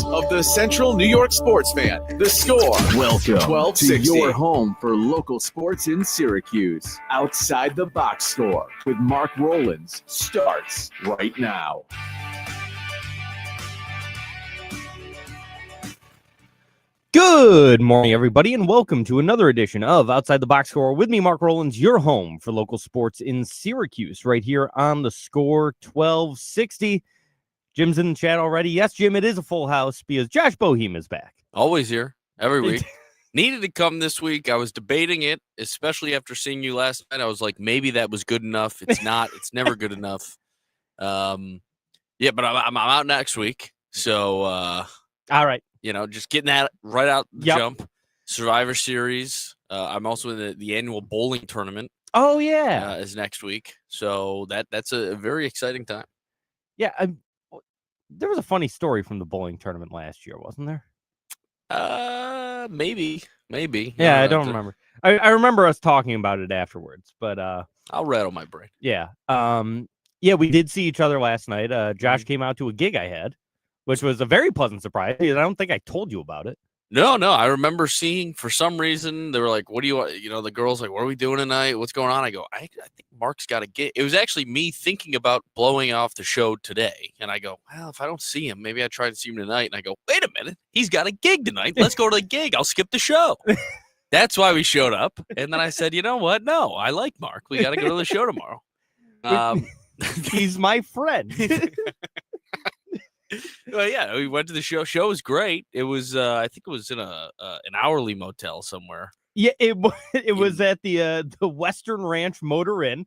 of the Central New York sports fan. The Score. Welcome 1260. to your home for local sports in Syracuse. Outside the Box Score with Mark Rowlands starts right now. Good morning, everybody, and welcome to another edition of Outside the Box Score with me, Mark Rowlands, your home for local sports in Syracuse, right here on the Score 1260. Jim's in the chat already. Yes, Jim, it is a full house because Josh Boehm is back. Always here, every week. Needed to come this week. I was debating it, especially after seeing you last night. I was like, maybe that was good enough. It's not. It's never good enough. Yeah, but I'm out next week. So, all right. You know, just getting that right out the jump. Survivor Series. I'm also in the annual bowling tournament. Oh, yeah. Is next week. So that's a very exciting time. Yeah. There was a funny story from the bowling tournament last year, wasn't there? Maybe. Yeah, I don't remember. I remember us talking about it afterwards, but I'll rattle my brain. Yeah. Yeah, we did see each other last night. Josh came out to a gig I had, which was a very pleasant surprise. I don't think I told you about it. No. I remember seeing, for some reason, they were like, what do you want? You know, the girls like, what are we doing tonight? What's going on? I go, I think Mark's got a gig. It was actually me thinking about blowing off the show today. And I go, well, if I don't see him, maybe I try to see him tonight. And I go, wait a minute. He's got a gig tonight. Let's go to the gig. I'll skip the show. That's why we showed up. And then I said, you know what? No, I like Mark. We got to go to the show tomorrow. He's my friend. Well, yeah, we went to the show. Show was great. It was, I think it was in an hourly motel somewhere. Yeah, it was at the Western Ranch Motor Inn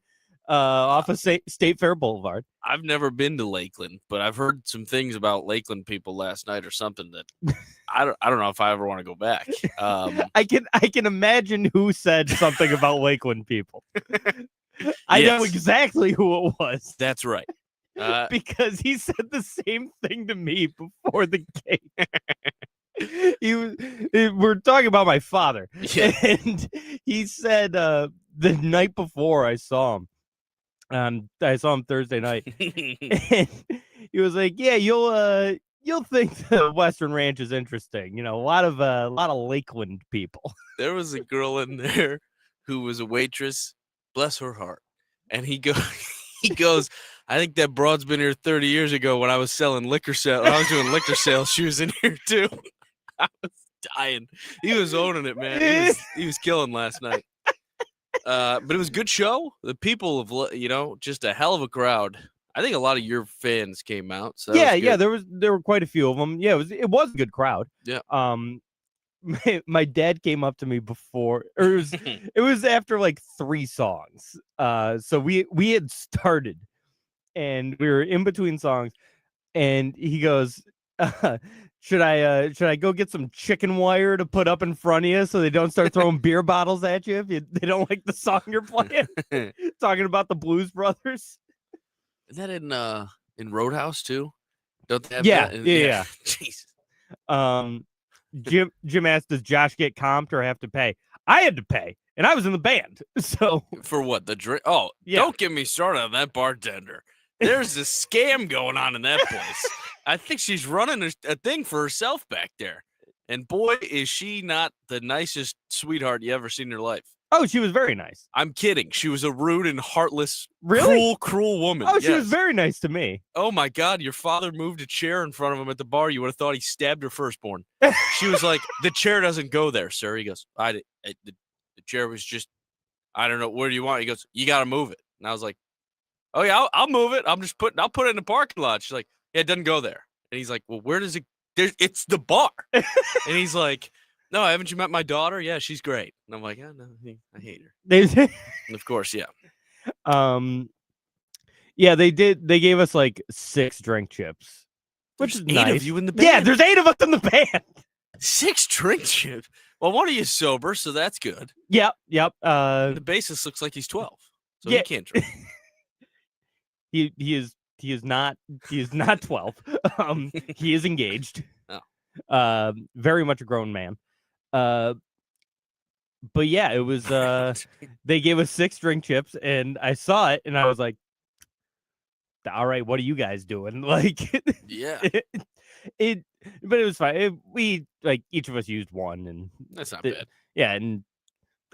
off of State Fair Boulevard. I've never been to Lakeland, but I've heard some things about Lakeland people last night or something that I don't know if I ever want to go back. I can imagine who said something about Lakeland people. I know exactly who it was. That's right. Because he said the same thing to me before the game. We're talking about my father. Yeah. And he said the night before I saw him, I saw him Thursday night. And he was like, yeah, you'll think the Western Ranch is interesting. You know, a lot of Lakeland people. There was a girl in there who was a waitress, bless her heart. And he goes, I think that broad's been here 30 years ago when I was selling liquor sales. When I was doing liquor sales, she was in here too. I was dying. He was owning it, man. He was killing last night. But it was a good show. The people of, just a hell of a crowd. I think a lot of your fans came out. So yeah, there were quite a few of them. Yeah, it was a good crowd. Yeah. My dad came up to me before, or it was after like 3 songs. So we had started, and we were in between songs, and he goes, "Should I go get some chicken wire to put up in front of you so they don't start throwing beer bottles at you if they don't like the song you're playing?" Talking about the Blues Brothers. Is that in Roadhouse too? Don't they have that? Yeah. Jesus. Jim asked, does Josh get comped or have to pay? I had to pay, and I was in the band. So for what? The drink? Oh, yeah. Don't get me started on that bartender. There's a scam going on in that place. I think she's running a thing for herself back there. And boy, is she not the nicest sweetheart you ever seen in your life. Oh, she was very nice. I'm kidding. She was a rude and heartless, really? cruel woman. Oh, she was very nice to me. Oh, my God. Your father moved a chair in front of him at the bar. You would have thought he stabbed her firstborn. She was like, the chair doesn't go there, sir. He goes, the chair was just, I don't know. Where do you want it? He goes, you got to move it. And I was like, oh, yeah, I'll move it. I'll put it in the parking lot. She's like, yeah, it doesn't go there. And he's like, well, where does it? It's the bar. And he's like, no, haven't you met my daughter? Yeah, she's great. And I'm like, oh, no, I hate her. And of course, yeah. Yeah, they did. They gave us like 6 drink chips, which is 8 nice. of you in the band. Yeah, there's 8 of us in the band. 6 drink chips. Well, one of you is sober, so that's good. Yep. The bassist looks like he's 12, so he can't drink. He is not 12. He is engaged. Oh. Very much a grown man. But yeah, it was they gave us 6 drink chips, and I saw it and I was like, all right, what are you guys doing? Like, yeah. But it was fine. We like each of us used one, and That's not bad. Yeah, and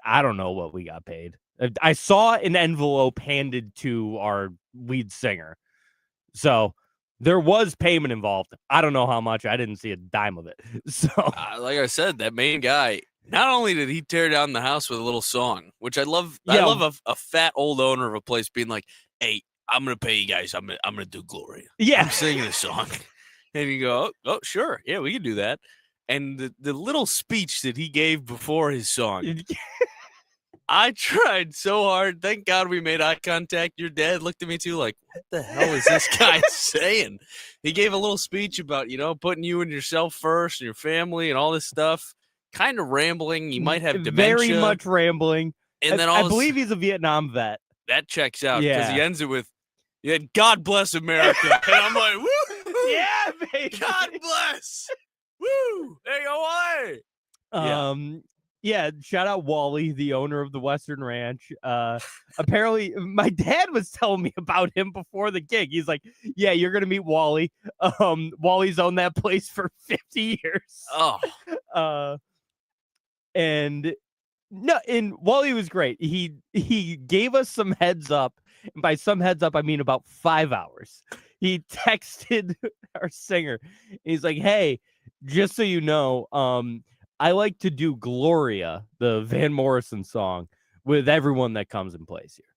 I don't know what we got paid. I saw an envelope handed to our lead singer, so there was payment involved. I don't know how much. I didn't see a dime of it. So, Like I said, that main guy. Not only did he tear down the house with a little song, which I love. Yeah. I love a fat old owner of a place being like, "Hey, I'm gonna pay you guys. I'm gonna do Gloria. yeah, I'm singing this song." And you go, "Oh, sure, yeah, we can do that." And the little speech that he gave before his song, I tried so hard. Thank God we made eye contact. Your dad looked at me too, like, "What the hell is this guy saying?" He gave a little speech about, putting you and yourself first and your family and all this stuff. Kind of rambling. He might have dementia. very much rambling. And then I believe he's a Vietnam vet. That checks out because he Yeah. ends it with, "Yeah, God bless America." And I'm like, "Woo! Yeah, baby. God bless! Woo! Hey, away!" Yeah, shout out Wally, the owner of the Western Ranch. Apparently, my dad was telling me about him before the gig. He's like, "Yeah, you're gonna meet Wally. Wally's owned that place for 50 years." Oh, And Wally was great. He gave us some heads up, and by some heads up, I mean about 5 hours. He texted our singer. He's like, "Hey, just so you know, I like to do Gloria, the Van Morrison song, with everyone that comes and plays here."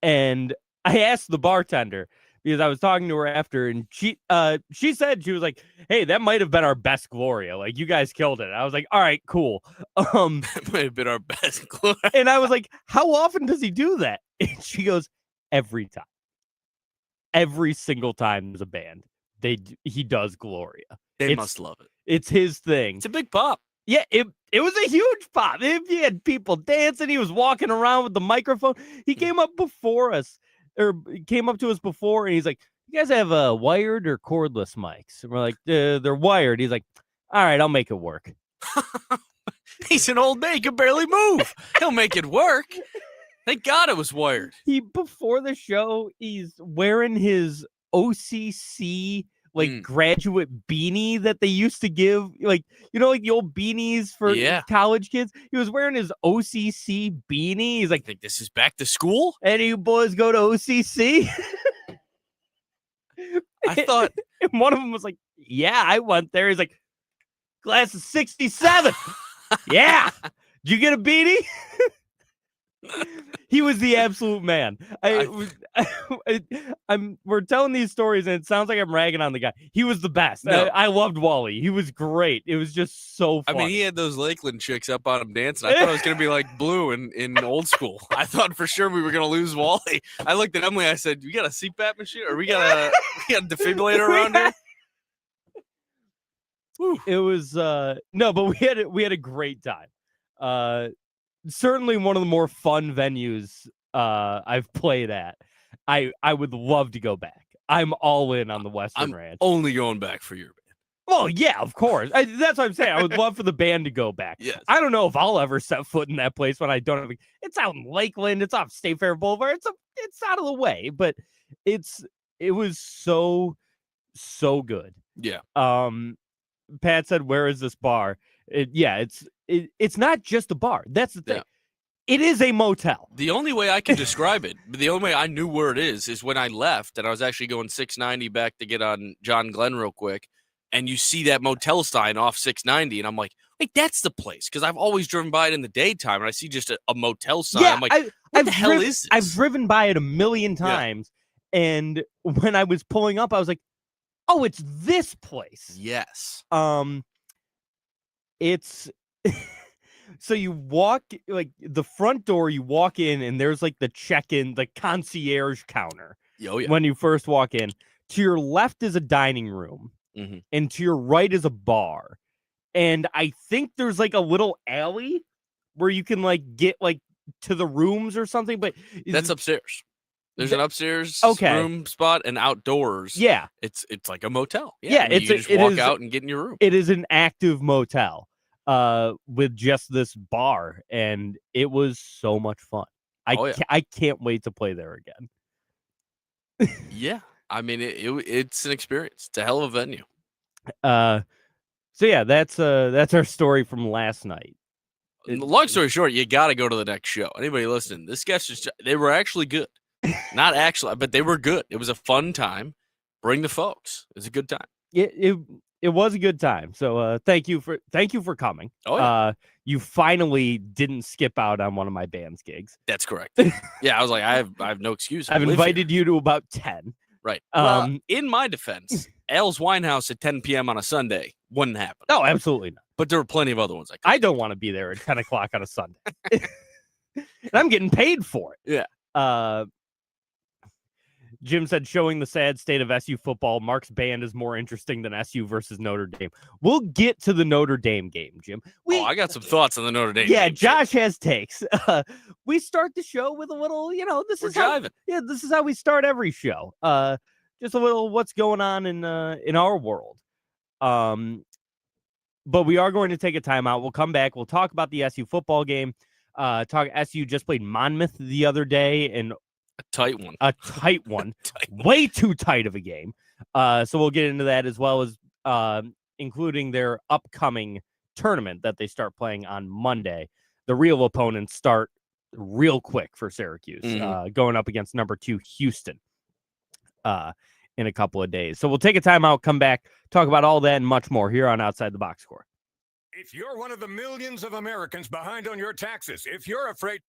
And I asked the bartender, because I was talking to her after, and she said, she was like, "Hey, that might have been our best Gloria. Like, you guys killed it." I was like, "All right, cool." that might have been our best Gloria. And I was like, "How often does he do that?" And she goes, "Every time. Every single time there's a band, he does Gloria. They must love it. It's his thing." It's a big pop. Yeah, it was a huge pop. He had people dancing. He was walking around with the microphone. He came up before us, or came up to us before, and he's like, "You guys have wired or cordless mics?" And we're like, "They're wired." He's like, "All right, I'll make it work." He's an old man. He can barely move. He'll make it work. Thank God it was wired. Before the show, he's wearing his OCC graduate beanie that they used to give, like the old beanies for college kids. He was wearing his OCC beanie. He's like, "I think this is back to school. Any boys go to OCC?" I thought, and one of them was like, "Yeah, I went there." He's like, "Class of 67. Yeah. Did you get a beanie?" He was the absolute man. We're telling these stories, and it sounds like I'm ragging on the guy. He was the best. No. I loved Wally. He was great. It was just so fun. I mean, he had those Lakeland chicks up on him dancing. I thought it was going to be like Blue in old school. I thought for sure we were going to lose Wally. I looked at Emily. I said, "We got a CPAP machine, or we got a defibrillator around here?" Whew. It was no, but we had a great time. Certainly one of the more fun venues I've played at. I would love to go back. I'm all in on the Western Ranch. Only going back for your band. Well, yeah, of course. That's what I'm saying. I would love for the band to go back. Yes. I don't know if I'll ever set foot in that place when I don't have. It's out in Lakeland. It's off State Fair Boulevard. It's out of the way, but it was so good. Yeah. Pat said, "Where is this bar?" It's not just a bar. That's the thing. Yeah. It is a motel. The only way I can describe it, the only way I knew where it is when I left, and I was actually going 690 back to get on John Glenn real quick, and you see that motel sign off 690, and I'm like, wait, that's the place, because I've always driven by it in the daytime, and I see just a motel sign. Yeah, I'm like, what the hell is this? I've driven by it a million times, and when I was pulling up, I was like, oh, it's this place. Yes. It's so you walk, like, the front door, you walk in, and there's like the check-in, the concierge counter. Oh, yeah. When you first walk in. To your left is a dining room, and to your right is a bar. And I think there's like a little alley where you can like get like to the rooms or something, but that's upstairs. There's an upstairs room spot, and outdoors. Yeah. It's like a motel. Yeah, you just walk out and get in your room. It is an active motel with just this bar, and it was so much fun. I can't wait to play there again. Yeah. I mean, it's an experience. It's a hell of a venue. So yeah, that's our story from last night. Long story short, you got to go to the next show. Anybody listening, this sketch is they were actually good. Not actually, but they were good. It was a fun time. Bring the folks. It's a good time. It was a good time. So thank you for coming. Oh, yeah. You finally didn't skip out on one of my band's gigs. That's correct. Yeah, I was like, I have no excuse. I've invited you to about 10. Right. Well, in my defense, Al's Winehouse at 10 p.m. on a Sunday wouldn't happen. No, absolutely not. But there were plenty of other ones. I don't want to be there at 10 o'clock on a Sunday. And I'm getting paid for it. Yeah. Jim said, showing the sad state of SU football, Mark's band is more interesting than SU versus Notre Dame. We'll get to the Notre Dame game, Jim. I got some thoughts on the Notre Dame game. Josh has takes. We start the show with a little, this is how we start every show. Just a little what's going on in our world. But we are going to take a timeout. We'll come back. We'll talk about the SU football game. SU just played Monmouth the other day, and a tight one. Tight one. Way too tight of a game. So we'll get into that, as well as including their upcoming tournament that they start playing on Monday. The real opponents start real quick for Syracuse, going up against number 2 Houston in a couple of days. So we'll take a timeout, come back, talk about all that and much more here on Outside the Box Score. If you're one of the millions of Americans behind on your taxes, if you're afraid...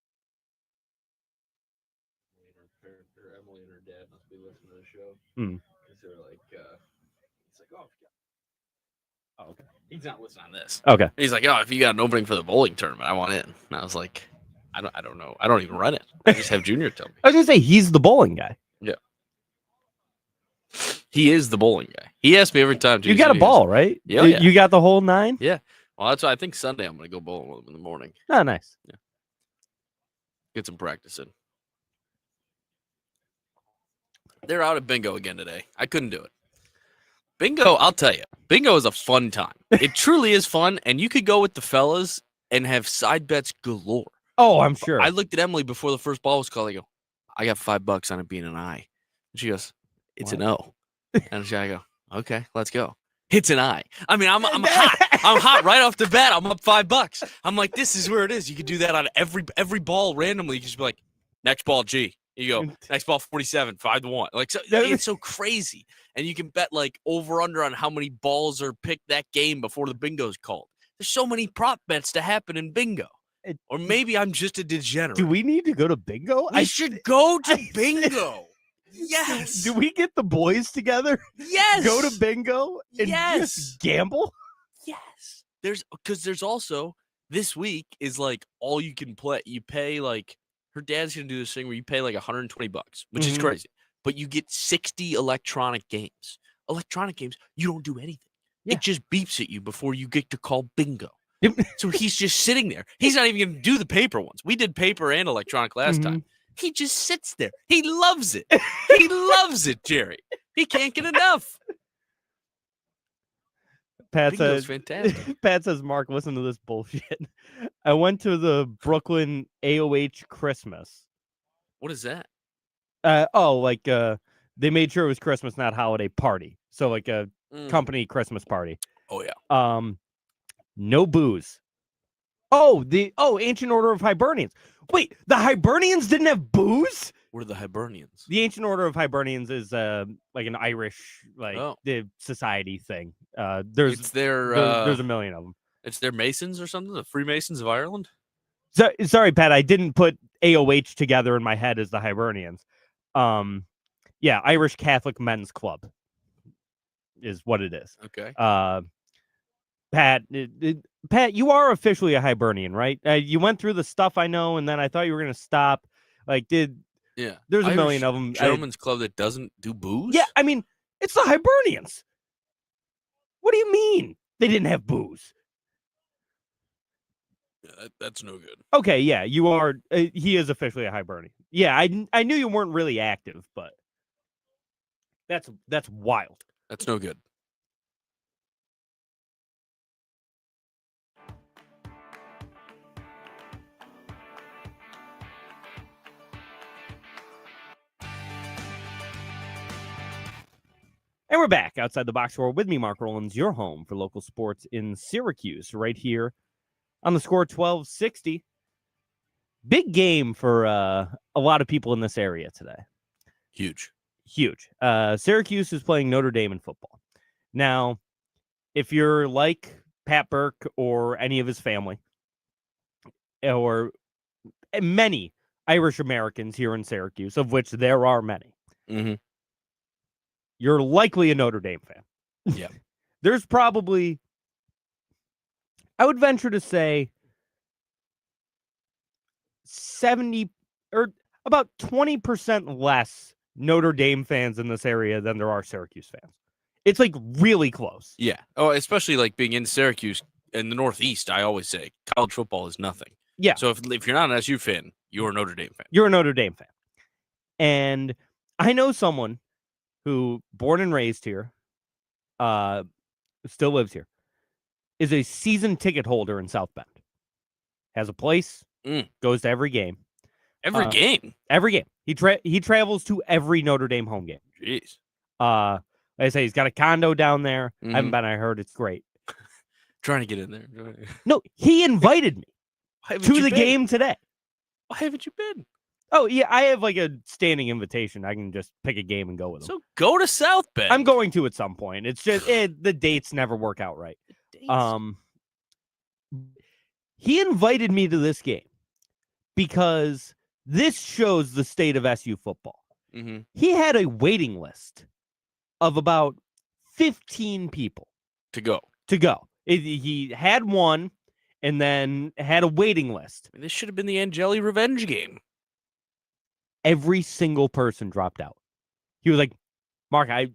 Emily and her dad must be listening to the show. Because they're like, he's like, oh, okay. He's not listening on this. Okay. He's like, if you got an opening for the bowling tournament, I want in. And I was like, I don't know. I don't even run it. I just have Junior tell me. I was gonna say he's the bowling guy. Yeah. He is the bowling guy. He asks me every time. You got a ball, right? Yeah. You got the whole 9? Yeah. Well, that's why I think Sunday I'm going to go bowling with him in the morning. Oh, nice. Yeah. Get some practice in. They're out at bingo again today. I couldn't do it. Bingo, I'll tell you. Bingo is a fun time. It truly is fun, and you could go with the fellas and have side bets galore. Oh, I'm sure. I looked at Emily before the first ball was called. I go, I got $5 on it being an I. And she goes, it's an O. And I go, okay, let's go. It's an I. I mean, I'm hot. I'm hot right off the bat. I'm up $5. I'm like, this is where it is. You could do that on every ball randomly. You just be like, next ball G. You go, next ball 47, 5-1. Like, so, it's so crazy. And you can bet like over under on how many balls are picked that game before the bingo's called. There's so many prop bets to happen in bingo. Or maybe I'm just a degenerate. Do we need to go to bingo? I should go to bingo. Yes. Do we get the boys together? Yes. Go to bingo and just gamble? Yes. There's also this week is like all you can play. You pay like her dad's gonna do this thing where you pay like $120, which is crazy. But you get 60 electronic games. Electronic games, you don't do anything. Yeah. It just beeps at you before you get to call bingo. So he's just sitting there. He's not even gonna do the paper ones. We did paper and electronic last time. He just sits there. He loves it. He loves it, Jerry. He can't get enough. Pat says, fantastic. Pat says, Mark, listen to this bullshit. I went to the Brooklyn AOH Christmas. What is that? They made sure it was Christmas, not holiday party. So like a company Christmas party. Oh yeah. No booze. Ancient Order of Hibernians. Wait, the Hibernians didn't have booze? What are the Hibernians? The Ancient Order of Hibernians is like an Irish the society thing. There's a million of them. It's their Masons or something, the Freemasons of Ireland? Sorry, Pat, I didn't put AOH together in my head as the Hibernians. Irish Catholic Men's Club is what it is. Okay. Pat, you are officially a Hibernian, right? You went through the stuff I know, and then I thought you were going to stop. There's a million of them. Gentlemen's club that doesn't do booze? Yeah, I mean, it's the Hibernians. What do you mean they didn't have booze? Yeah, that's no good. Okay, yeah, you are. He is officially a Hibernian. Yeah, I knew you weren't really active, but that's wild. That's no good. And we're back outside the box score with me, Mark Rowlands, your home for local sports in Syracuse, right here on the score 1260. Big game for a lot of people in this area today. Huge. Syracuse is playing Notre Dame in football. Now, if you're like Pat Burke or any of his family, or many Irish Americans here in Syracuse, of which there are many, you're likely a Notre Dame fan. Yeah. There's probably, I would venture to say, 70 or about 20% less Notre Dame fans in this area than there are Syracuse fans. It's like really close. Yeah. Oh, especially like being in Syracuse in the Northeast, I always say college football is nothing. Yeah. So if you're not an SU fan, you're a Notre Dame fan. You're a Notre Dame fan. And I know someone who, born and raised here, still lives here, is a season ticket holder in South Bend. Has a place, goes to every game. Every game? Every game. He travels to every Notre Dame home game. Jeez. Like I say, he's got a condo down there. I haven't been. I heard it's great. Trying to get in there. No, he invited me to the game today. Why haven't you been? Oh, yeah, I have like a standing invitation. I can just pick a game and go with him. So go to South Bend. I'm going to at some point. It's just the dates never work out right. He invited me to this game because this shows the state of SU football. He had a waiting list of about 15 people to go. He had one and then had a waiting list. I mean, this should have been the Angeli revenge game. Every single person dropped out. He was like, Mark, I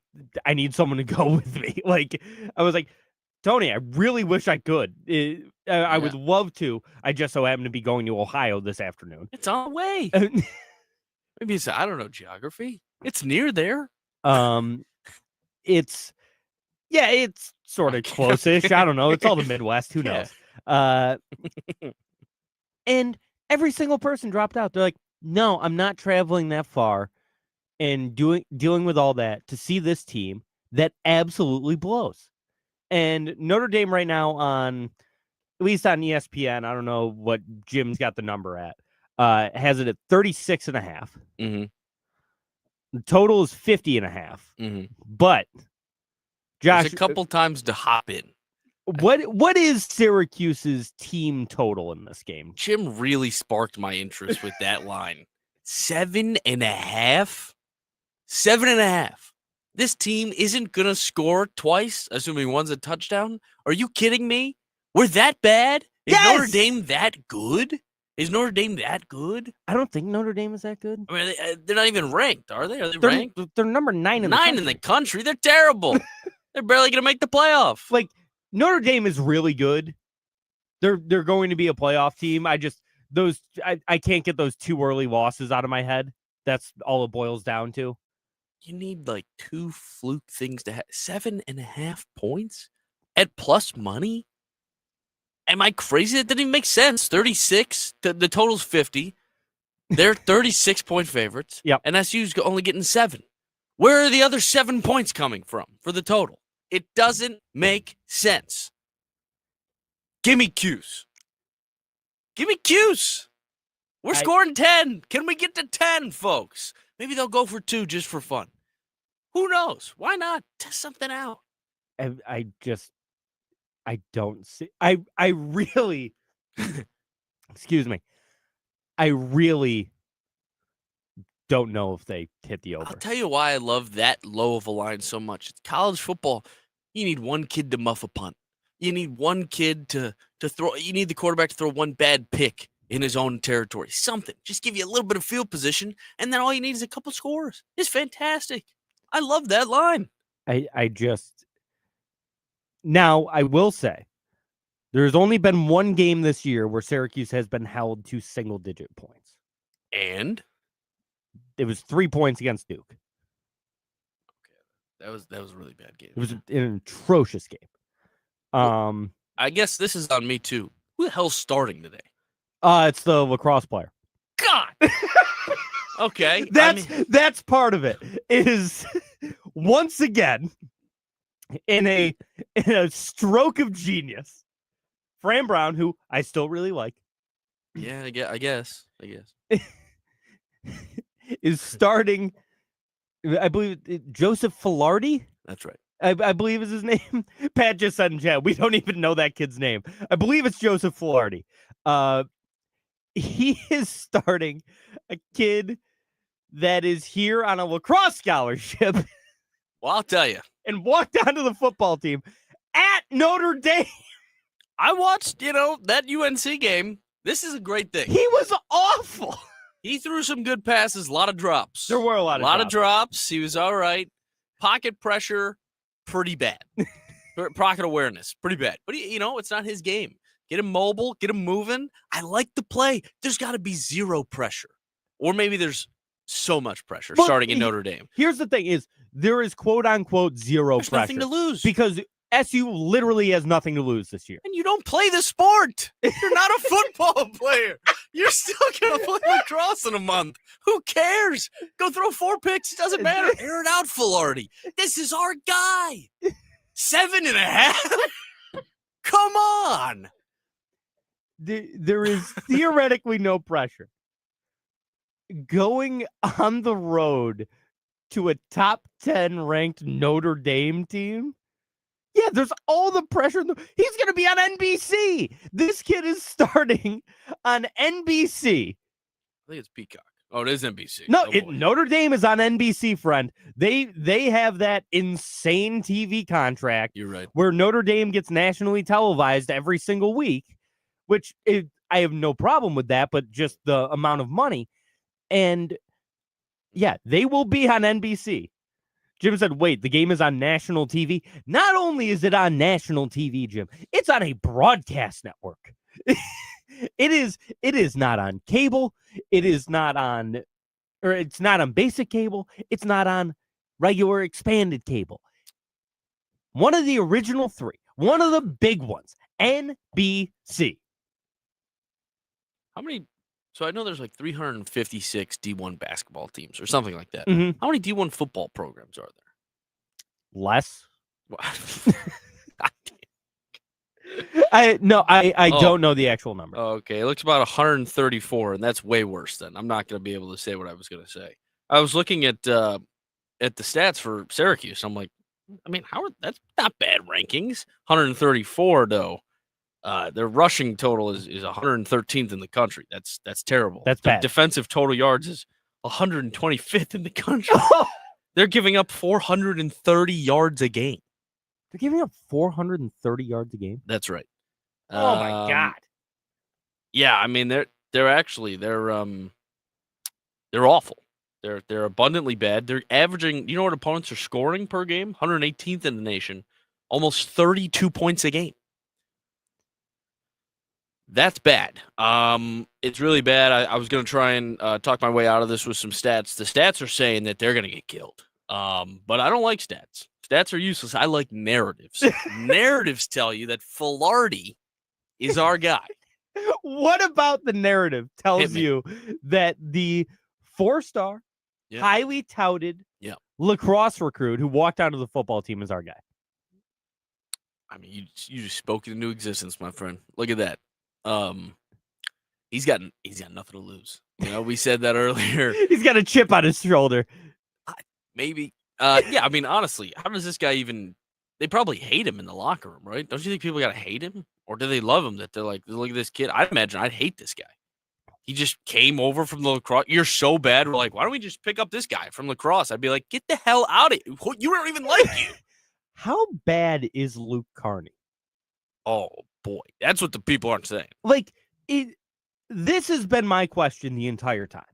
need someone to go with me. Like, I was like, Tony, I really wish I could. I would love to. I just so happen to be going to Ohio this afternoon. It's on the way. Maybe it's, I don't know, geography. It's near there. It's sort of close-ish. I don't know. It's all the Midwest. Who knows? And every single person dropped out. They're like, no, I'm not traveling that far and dealing with all that to see this team that absolutely blows. And Notre Dame right now at least on ESPN, I don't know what Jim's got the number at, has it at 36.5. The total is 50.5. But Josh, there's a couple times to hop in. What is Syracuse's team total in this game? Jim really sparked my interest with that line. 7.5? 7.5. This team isn't going to score twice, assuming one's a touchdown? Are you kidding me? We're that bad? Is Notre Dame that good? Is Notre Dame that good? I don't think Notre Dame is that good. I mean, they're not even ranked, are they? Are they ranked? They're number 9 in the country. 9 in the country? They're terrible. They're barely going to make the playoff. Like, Notre Dame is really good. They're going to be a playoff team. I can't get those 2 early losses out of my head. That's all it boils down to. You need like 2 fluke things to have 7.5 points at plus money. Am I crazy? That didn't even make sense. 36. The total's 50. They're 36-point favorites. Yep. And SU's only getting 7. Where are the other 7 points coming from for the total? It doesn't make sense. Give me Q's. Give me Q's. We're scoring 10. Can we get to 10, folks? Maybe they'll go for 2 just for fun. Who knows? Why not? Test something out. I don't see. I really, excuse me. I really don't know if they hit the over. I'll tell you why I love that low of a line so much. It's college football. You need one kid to muff a punt. You need one kid to throw. You need the quarterback to throw one bad pick in his own territory. Something. Just give you a little bit of field position, and then all you need is a couple scores. It's fantastic. I love that line. Now, I will say, there's only been one game this year where Syracuse has been held to single-digit points. And? It was 3 points against Duke. Okay. That was a really bad game. It was an atrocious game. I guess this is on me, too. Who the hell's starting today? It's the lacrosse player. God! Okay. That's part of it. Is once again, in a stroke of genius, Fran Brown, who I still really like, Yeah, I guess. is starting. I believe Joseph Filardi. That's right. I believe is his name. Pat just said in chat, we don't even know that kid's name. I believe it's Joseph Filardi. He is starting a kid that is here on a lacrosse scholarship Well, I'll tell you. and walked onto the football team at Notre Dame. I watched, that UNC game. This is a great thing. He was awful. He threw some good passes, a lot of drops. There were a lot of drops. He was all right. Pocket pressure, pretty bad. Pocket awareness, pretty bad. But, it's not his game. Get him mobile, get him moving. I like the play. There's got to be zero pressure. Or maybe there's so much pressure starting in Notre Dame. Here's the thing is, there is quote-unquote zero There's pressure. nothing to lose. Because SU literally has nothing to lose this year. And you don't play the sport. You're not a football player. You're still going to play lacrosse in a month. Who cares? Go throw 4 picks. It doesn't matter. Air it out, Filardi. This is our guy. 7.5? Come on. There is theoretically no pressure. Going on the road to a top 10 ranked Notre Dame team. Yeah, there's all the pressure. He's going to be on NBC. This kid is starting on NBC. I think it's Peacock. Oh, it is NBC. No, Oh, Notre Dame is on NBC, friend. They have that insane TV contract. You're right. Where Notre Dame gets nationally televised every single week, which I have no problem with that, but just the amount of money. And yeah, they will be on NBC. Jim said, wait, the game is on national TV. Not only is it on national TV, Jim, it's on a broadcast network. It is not on cable. It's not on basic cable. It's not on regular expanded cable. One of the original 3, one of the big ones, NBC. How many? So I know there's like 356 D1 basketball teams or something like that. Mhm. How many D1 football programs are there? Less. I don't know the actual number. Okay, it looks about 134, and that's way worse than. I'm not going to be able to say what I was going to say. I was looking at the stats for Syracuse. I'm like, that's not bad rankings. 134 though. Their rushing total is 113th in the country. That's terrible. That's Their bad. defensive total yards is 125th in the country. They're giving up 430 yards a game. They're giving up 430 yards a game. That's right. Oh my God. Yeah, I mean they're awful. They're abundantly bad. They're averaging, you know what opponents are scoring per game? 118th in the nation. Almost 32 points a game. That's bad. It's really bad. I was going to try and talk my way out of this with some stats. The stats are saying that they're going to get killed. But I don't like stats. Stats are useless. I like narratives. Narratives tell you that Filardi is our guy. What about the narrative tells Hit me. you that the 4-star, highly touted lacrosse recruit who walked onto the football team is our guy? I mean, you just spoke it into existence, my friend. Look at that. He's got nothing to lose. We said that earlier. He's got a chip on his shoulder. Maybe. Yeah, I mean, honestly, how does this guy even... They probably hate him in the locker room, right? Don't you think people got to hate him? Or do they love him that they're like, look at this kid? I'd imagine I'd hate this guy. He just came over from the lacrosse. You're so bad. We're like, why don't we just pick up this guy from lacrosse? I'd be like, get the hell out of here. You don't even like you. How bad is Luke Carney? Oh, boy. That's what the people aren't saying. Like, this has been my question the entire time.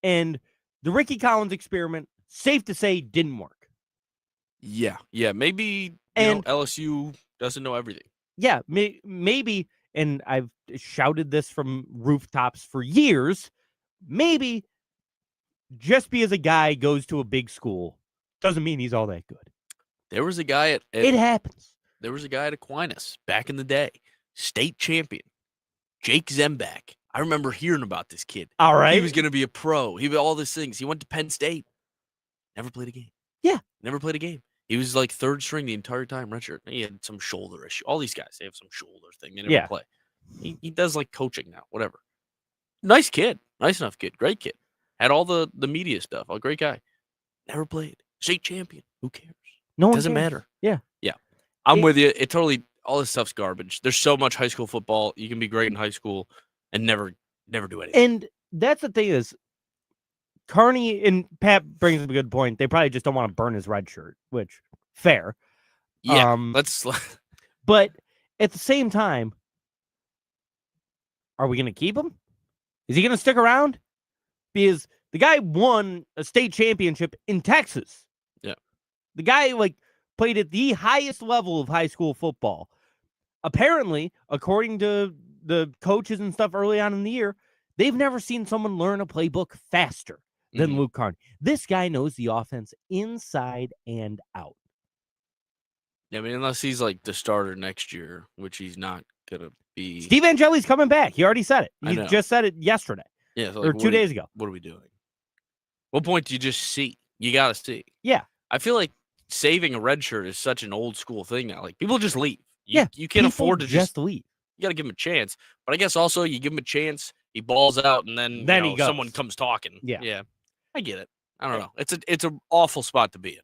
And the Ricky Collins experiment, safe to say, didn't work. Yeah. Maybe LSU doesn't know everything. Yeah, maybe, and I've shouted this from rooftops for years, maybe just because a guy goes to a big school doesn't mean he's all that good. There was a guy at it happens. There was a guy at Aquinas back in the day, state champion, Jake Zembak. I remember hearing about this kid. All right. He was going to be a pro. He all these things. He went to Penn State. Never played a game. Yeah. Never played a game. He was like third string the entire time, redshirt. He had some shoulder issue. All these guys, they have some shoulder thing. They never Yeah. play. He does like coaching now, whatever. Nice kid. Nice enough kid. Great kid. Had all the media stuff. A great guy. Never played. State champion. Who cares? No one Doesn't cares. matter. Yeah. Yeah. I'm with you. It totally, all this stuff's garbage. There's so much high school football. You can be great in high school and never do anything. And that's the thing is, Carney and Pat brings up a good point. They probably just don't want to burn his red shirt, which fair. Yeah. But at the same time, are we going to keep him? Is he going to stick around? Because the guy won a state championship in Texas. Yeah. The guy played at the highest level of high school football. Apparently, according to the coaches and stuff early on in the year, they've never seen someone learn a playbook faster than Luke Carney. This guy knows the offense inside and out. Yeah, I mean, unless he's like the starter next year, which he's not going to be. Steve Angeli's coming back. He already said it. He just said it yesterday. Yeah, so or 2 days ago. What are we doing? What point do you just see? You got to see. Yeah. I feel like saving a red shirt is such an old school thing now. Like, people just leave. You can't people afford to just leave. You got to give him a chance. But I guess also you give him a chance, he balls out, and then he goes. someone comes talking. Yeah. I get it. I don't know. It's an awful spot to be in.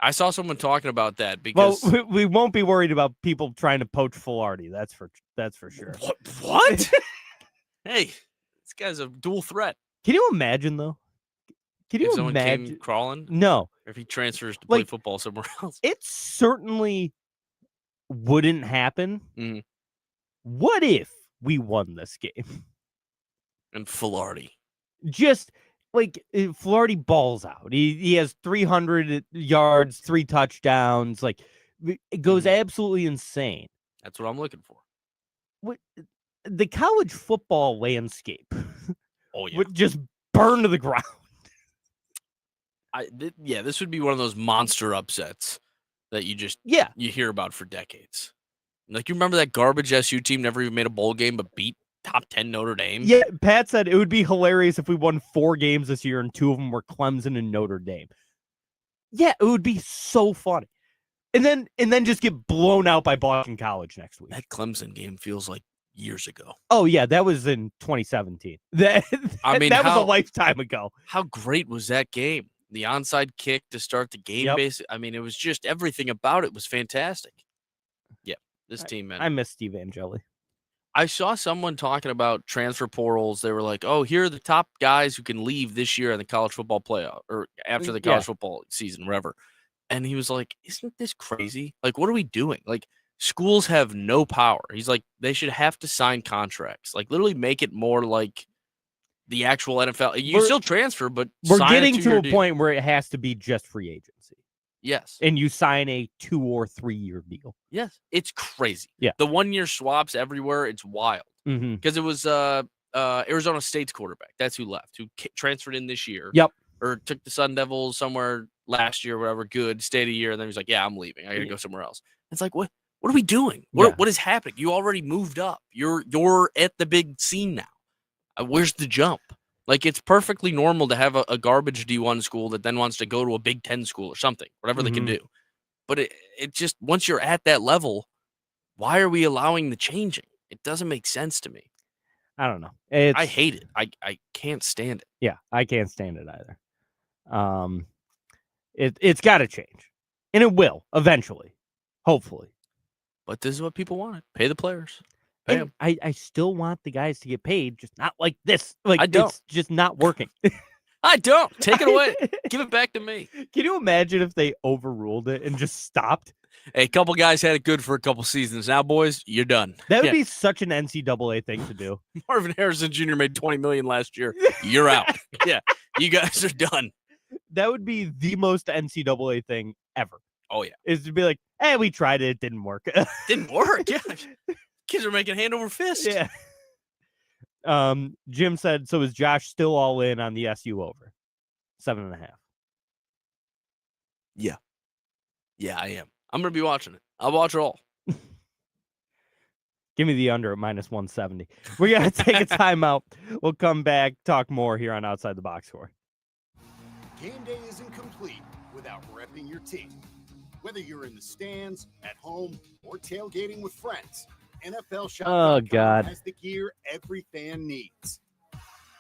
I saw someone talking about that because we won't be worried about people trying to poach Fulardi. That's for sure. What? Hey, this guy's a dual threat. Can you imagine though? Can you if someone imagine came crawling? No. Or if he transfers to play football somewhere else. It certainly wouldn't happen. Mhm. What if we won this game? And Fulardi. Just Fulardi balls out. He has 300 yards, 3 touchdowns. It goes absolutely insane. That's what I'm looking for. The college football landscape Oh yeah. would just burn to the ground. This would be one of those monster upsets that you hear about for decades. Like, you remember that garbage SU team never even made a bowl game but beat top 10 Notre Dame? Yeah, Pat said it would be hilarious if we won 4 games this year and 2 of them were Clemson and Notre Dame. Yeah, it would be so funny. And then just get blown out by Boston College next week. That Clemson game feels like years ago. Oh yeah, that was in 2017. That was a lifetime ago. How great was that game? The onside kick to start the game, basically. I mean, it was just everything about it was fantastic. Yeah, this team, man. I miss Steve Angeli. I saw someone talking about transfer portals. They were like, "Oh, here are the top guys who can leave this year in the college football playoff or after the college football season, whatever." And he was like, "Isn't this crazy? Like, what are we doing? Like, schools have no power." He's like, "They should have to sign contracts. Like, literally make it more like the actual NFL. You still transfer, but we're sign getting to a deal. point where it has to be just free agency. Yes. And you sign a 2 or 3 year deal. Yes. It's crazy. Yeah. The 1 year swaps everywhere. It's wild. Because it was Arizona State's quarterback. That's who left, who transferred in this year. Yep. Or took the Sun Devils somewhere last year, whatever, good, stayed a year, and then he's like, "Yeah, I'm leaving. I got to go somewhere else." It's like, what are we doing? What is happening? You already moved up. You're at the big scene now. Where's the jump? Like, it's perfectly normal to have a garbage D1 school that then wants to go to a Big Ten school or something, whatever they can do. But it just, once you're at that level, why are we allowing the changing? It doesn't make sense to me. I don't know. I hate it. I can't stand it. Yeah, I can't stand it either. It's got to change, and it will eventually, hopefully. But this is what people wanted. Pay the players. Pay them. I still want the guys to get paid, just not like this. Like, I don't. It's just not working. I don't. Take it away. Give it back to me. Can you imagine if they overruled it and just stopped? Hey, a couple guys had it good for a couple seasons. Now, boys, you're done. That would be such an NCAA thing to do. Marvin Harrison Jr. made $20 million last year. You're out. Yeah, you guys are done. That would be the most NCAA thing ever. Oh, yeah. Is to be like, hey, we tried it. It didn't work. Didn't work. Yeah. Kids are making hand over fist. Yeah. Jim said, so is Josh still all in on the SU over 7.5? Yeah. Yeah, I am. I'm going to be watching it. I'll watch it all. Give me the under at -170. We're going to take a timeout. We'll come back, talk more here on Outside the Box Score. Game day isn't complete without repping your team. Whether you're in the stands, at home, or tailgating with friends, NFL has the gear every fan needs.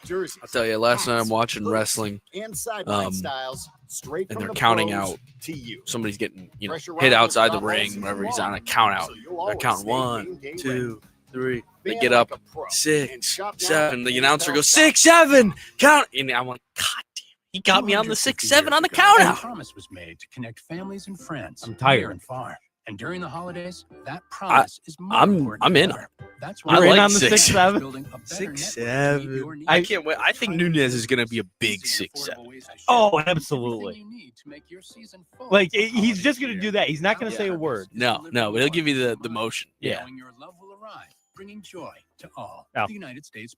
Jerseys, I'll tell you, last night I'm hats, watching hoods, wrestling, and sideline styles straight and from they're the counting pros out. to you. Somebody's getting, Fresh hit arrivals outside the drop all ring, season wherever he's long, on a count out. so you'll They're always counting stay 1, game day 2, 3. They Fan get like up a pro and 6, shop now 7. at The announcer goes NFL.com. 6, 7. Count, and I'm like, God damn, he got me on the 6, 7 on the count A out. promise was made to connect families and friends. I'm tired. Near and far. And during the holidays, that promise is more I'm important in than on ever. That's I You're in like on the 6, 6-7. building a better 6, network to meet 7. your I needs. can't wait. I think Nunez is going to be a big 6, 7. Oh, absolutely. Everything you need to make your season full Like, for he's holiday just going to cheer. do that. He's not going to Our say a purpose word. is No, delivering but he'll give you warmth the and motion. Yeah. knowing your love will arrive, bringing joy to all. Oh. The United States.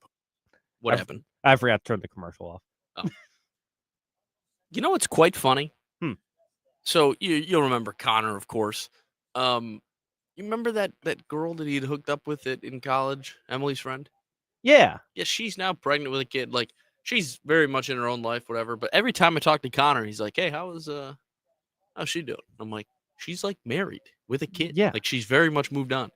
What happened? I forgot to turn the commercial off. You know what's quite funny? Hmm. So you'll remember Connor, of course. You remember that girl that he'd hooked up with in college, Emily's friend? Yeah. Yeah, she's now pregnant with a kid. Like, she's very much in her own life, whatever. But every time I talk to Connor, he's like, "Hey, how's she doing?" I'm like, "She's like married with a kid. Yeah. Like, she's very much moved on."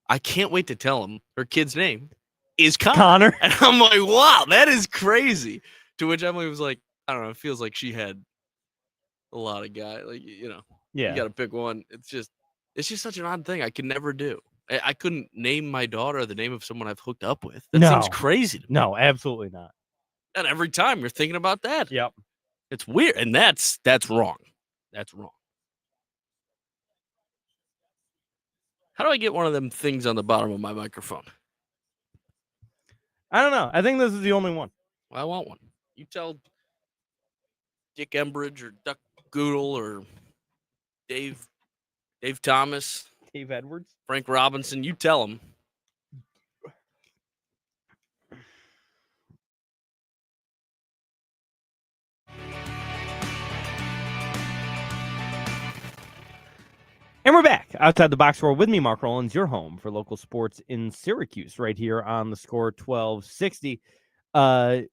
I can't wait to tell him her kid's name is Connor. Connor. And I'm like, "Wow, that is crazy." To which Emily was like, "I don't know. It feels like she had a lot of guys. Like, you Yeah. got to pick one. It's just such an odd thing. I could never do. I couldn't name my daughter the name of someone I've hooked up with. That seems No. crazy to me. No, absolutely not. And every time you're thinking about that, Yep. it's weird, and that's wrong. That's wrong. How do I get one of them things on the bottom of my microphone? I don't know. I think this is the only one. Well, I want one. You tell Dick Embridge or Duck Goodle or Dave Thomas, Dave Edwards. Frank Robinson. You tell them. And we're back outside the box score with me, Mark Rowlands, your home for local sports in Syracuse, right here on the score 1260.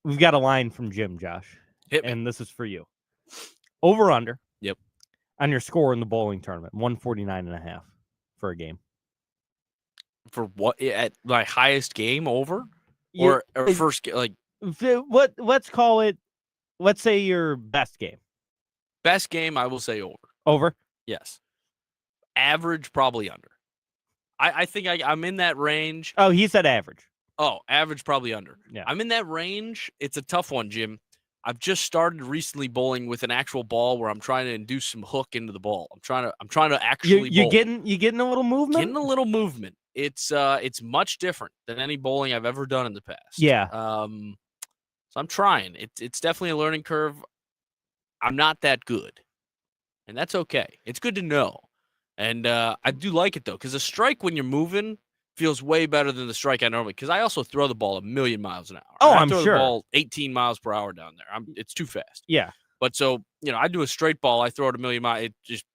We've got a line from Jim, Josh, Hit me. and this is for you. Over under. Yep. On your score in the bowling tournament, 149.5 for a game. For what? At my highest game over? Your- Or first like let's call it, let's say your best game. best game, I will say over. Over. Yes. Average, probably under. I think I'm in that range. Oh, he said average. Oh, average, probably under. Yeah. I'm in that range. It's a tough one, Jim. I've just started recently bowling with an actual ball where I'm trying to induce some hook into the ball. I'm trying to actually You bowl. getting a little movement? Getting a little movement. It's much different than any bowling I've ever done in the past. Yeah. So I'm trying. It's definitely a learning curve. I'm not that good, and that's okay. It's good to know. And I do like it, though, because a strike when you're moving feels way better than the strike I normally, because I also throw the ball a million miles an hour. Oh, I I'm throw sure. the ball 18 miles per hour down there. It's too fast. Yeah. But so, I do a straight ball. I throw it a million miles. It just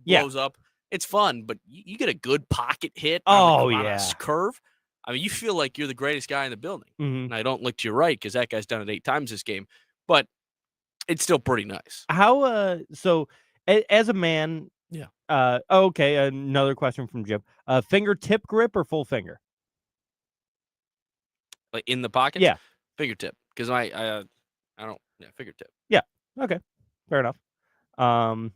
Yeah. blows up. It's fun, but you get a good pocket hit Oh, on a yeah. curve. I mean, you feel like you're the greatest guy in the building. Mhm. And I don't look to your right because that guy's done it 8 times this game. But it's still pretty nice. How so as a man, Yeah. Okay, another question from Jim. Fingertip grip or full finger? Like in the pocket? Yeah. Fingertip. Because I don't, fingertip. Okay. Fair enough.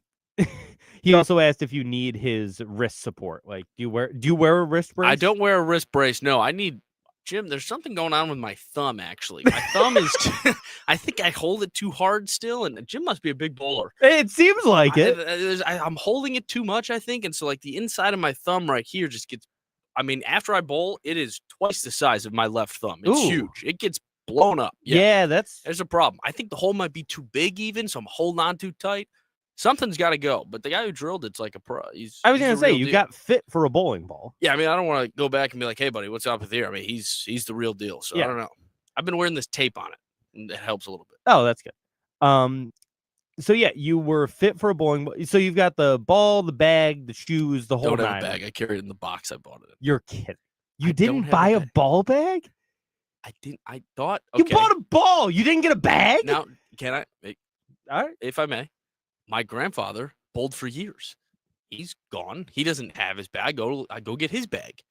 He also asked if you need his wrist support. Like, do you wear a wrist brace? I don't wear a wrist brace. No, Jim, there's something going on with my thumb, actually. My thumb is, I think I hold it too hard still, and Jim must be a big bowler. It seems like it. I'm holding it too much, I think, and so, like, the inside of my thumb right here just gets, after I bowl, it is twice the size of my left thumb. It's Ooh. huge. It gets blown up. Yeah, that's There's a problem. I think the hole might be too big even, so I'm holding on too tight. Something's got to go. But the guy who drilled it's like a pro. I was going to to say, you got fit for a bowling ball. Yeah, I don't want to go back and be like, hey, buddy, what's up with here? He's the real deal. So Yeah. I don't know. I've been wearing this tape on it, and it helps a little bit. Oh, that's good. So yeah, you were fit for a bowling ball. So you've got the ball, the bag, the shoes, the whole Don't nine. have a bag. I carried it in the box I bought it in. You're kidding. You I don't didn't have a buy a bag. ball bag? I didn't. I thought. You Okay. bought a ball. You didn't get a bag? Now, can I, All right. if I may, my grandfather bowled for years. He's gone. He doesn't have his bag. I go get his bag.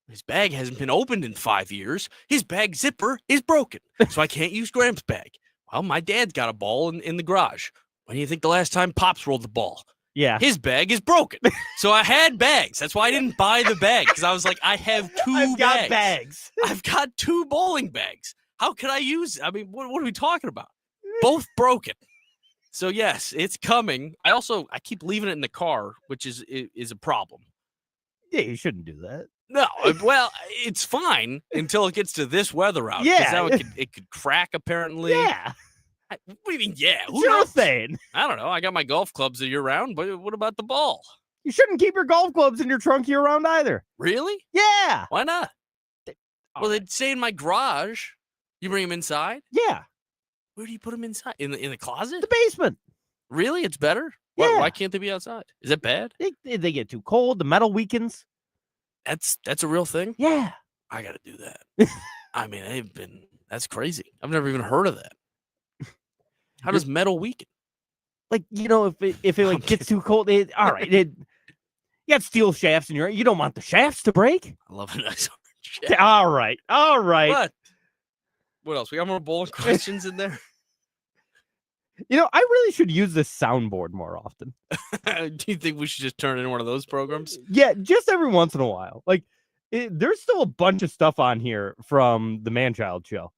His bag hasn't been opened in 5 years. His bag zipper is broken, so I can't use Graham's bag. Well, my dad's got a ball in the garage. When do you think the last time Pops rolled the ball? Yeah. His bag is broken. So I had bags. That's why I didn't buy the bag, because I was like, I have I've got bags. I've got 2 bowling bags. How can I use it? I mean, what are we talking about? Both broken. So, yes, it's coming. I keep leaving it in the car, which is a problem. Yeah, you shouldn't do that. No, well, it's fine until it gets to this weather out. Yeah. Now it could crack, apparently. Yeah. What do you mean, yeah? Who Sure knows? thing. I don't know. I got my golf clubs year round, but what about the ball? You shouldn't keep your golf clubs in your trunk year round either. Really? Yeah. Why not? Well, they'd say in my garage. You bring them inside? Yeah. Where do you put them inside? In the closet? The basement. Really? It's better? Yeah. Why can't they be outside? Is that bad? They get too cold. The metal weakens. That's a real thing? Yeah. I got to do that. I mean, that's crazy. I've never even heard of that. How does metal weaken? Like, if it like gets too cold, all right. You got steel shafts in you don't want the shafts to break. I love a nice orange shaft. All right. What else? We got more bowling questions in there? I really should use this soundboard more often. Do you think we should just turn it into one of those programs? Yeah, just every once in a while. Like, there's still a bunch of stuff on here from the Man-Child show.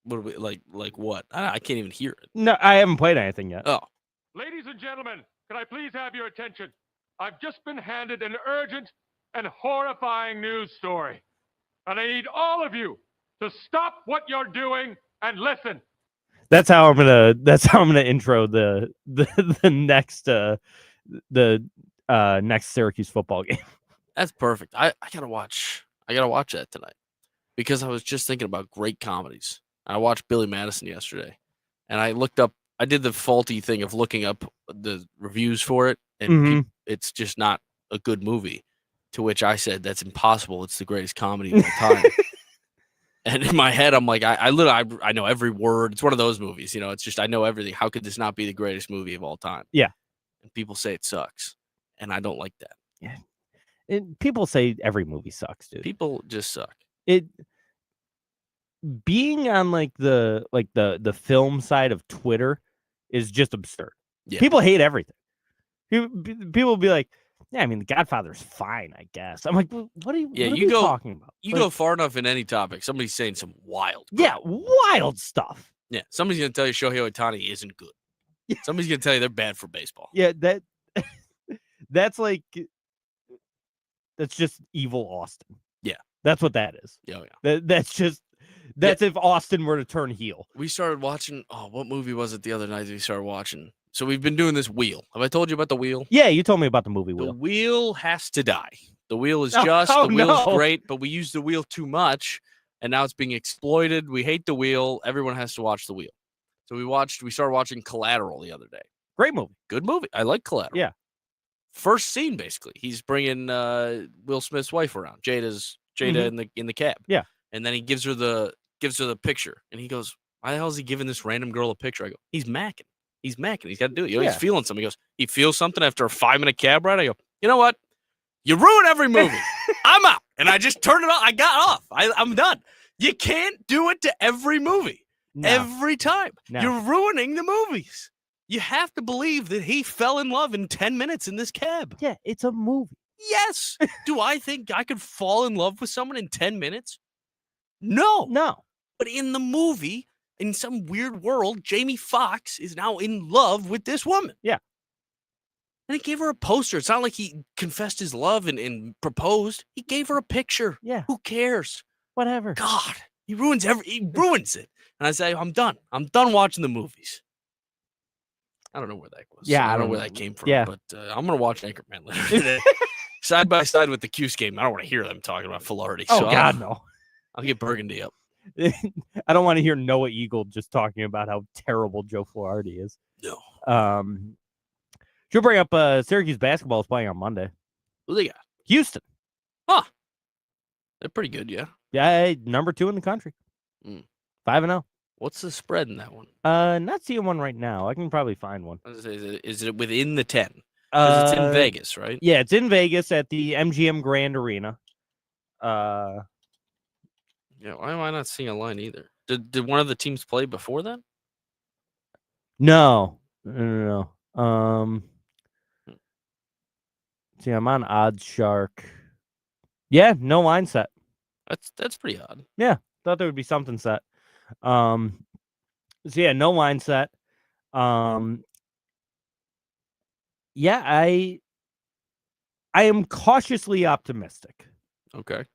What do we like what? I can't even hear it. No, I haven't played anything yet. Oh. Ladies and gentlemen, can I please have your attention? I've just been handed an urgent and horrifying news story. And I need all of you to stop what you're doing and listen. That's how I'm gonna intro the next next Syracuse football game. That's perfect. I gotta watch that tonight, because I was just thinking about great comedies. I watched Billy Madison yesterday, and I did the faulty thing of looking up the reviews for it, and it's just not a good movie. To which I said, "That's impossible. It's the greatest comedy of all time." And in my head, I'm like, I know every word. It's one of those movies, It's just I know everything. How could this not be the greatest movie of all time? Yeah. And people say it sucks, and I don't like that. Yeah. People say every movie sucks, dude. People just suck. Being on the film side of Twitter is just absurd. Yeah. People hate everything. People will be like, yeah, I mean, The Godfather's fine, I guess. I'm like, what are you talking about? You go far enough in any topic, somebody's saying some wild crap. Yeah, wild stuff. Yeah, somebody's going to tell you Shohei Ohtani isn't good. Yeah. Somebody's going to tell you they're bad for baseball. Yeah, that's just evil Austin. Yeah. That's what that is. Oh, yeah. That's if Austin were to turn heel. We started watching, what movie was it the other night that we started watching? So we've been doing this Wheel. Have I told you about the Wheel? Yeah, you told me about the movie Wheel. The Wheel has to die. The Wheel is the Wheel is great, but we use the Wheel too much, and now it's being exploited. We hate the Wheel. Everyone has to watch the Wheel. So we started watching Collateral the other day. Great movie. Good movie. I like Collateral. Yeah. First scene, basically, he's bringing Will Smith's wife around. Jada in the cab. Yeah. And then he gives her the picture, and he goes, "Why the hell is he giving this random girl a picture?" I go, "He's macking. He's macking. He's got to do it. He's feeling something." He goes, "He feels something after a 5-minute cab ride." I go, "You know what? You ruin every movie. I'm out." And I just turned it off. I got off. I'm done. You can't do it to every movie. No. Every time. No. You're ruining the movies. You have to believe that he fell in love in 10 minutes in this cab. Yeah, it's a movie. Yes. Do I think I could fall in love with someone in 10 minutes? No. But in the movie, in some weird world, Jamie Foxx is now in love with this woman. Yeah. And he gave her a poster. It's not like he confessed his love and proposed. He gave her a picture. Yeah. Who cares? Whatever. God, he ruins it. And I say, I'm done. I'm done watching the movies. I don't know where that was. Yeah, I don't know where that came from. Yeah. But I'm going to watch Anchorman later today. Side by side with the Cuse game. I don't want to hear them talking about Filardi. Oh, so God, no. I'll get Burgundy up. I don't want to hear Noah Eagle just talking about how terrible Joe Filardi is. No. She'll bring up Syracuse basketball is playing on Monday. Who they got? Houston. Huh. They're pretty good, yeah. Yeah, number 2 in the country. 5-0. What's the spread in that one? Not seeing one right now. I can probably find one. Is it within the 10? Because it's in Vegas, right? Yeah, it's in Vegas at the MGM Grand Arena. Yeah, why am I not seeing a line either? Did one of the teams play before then? No. See, I'm on Odds Shark. Yeah, no line set. That's pretty odd. Yeah, thought there would be something set. So yeah, no line set. Yeah, I am cautiously optimistic. Okay.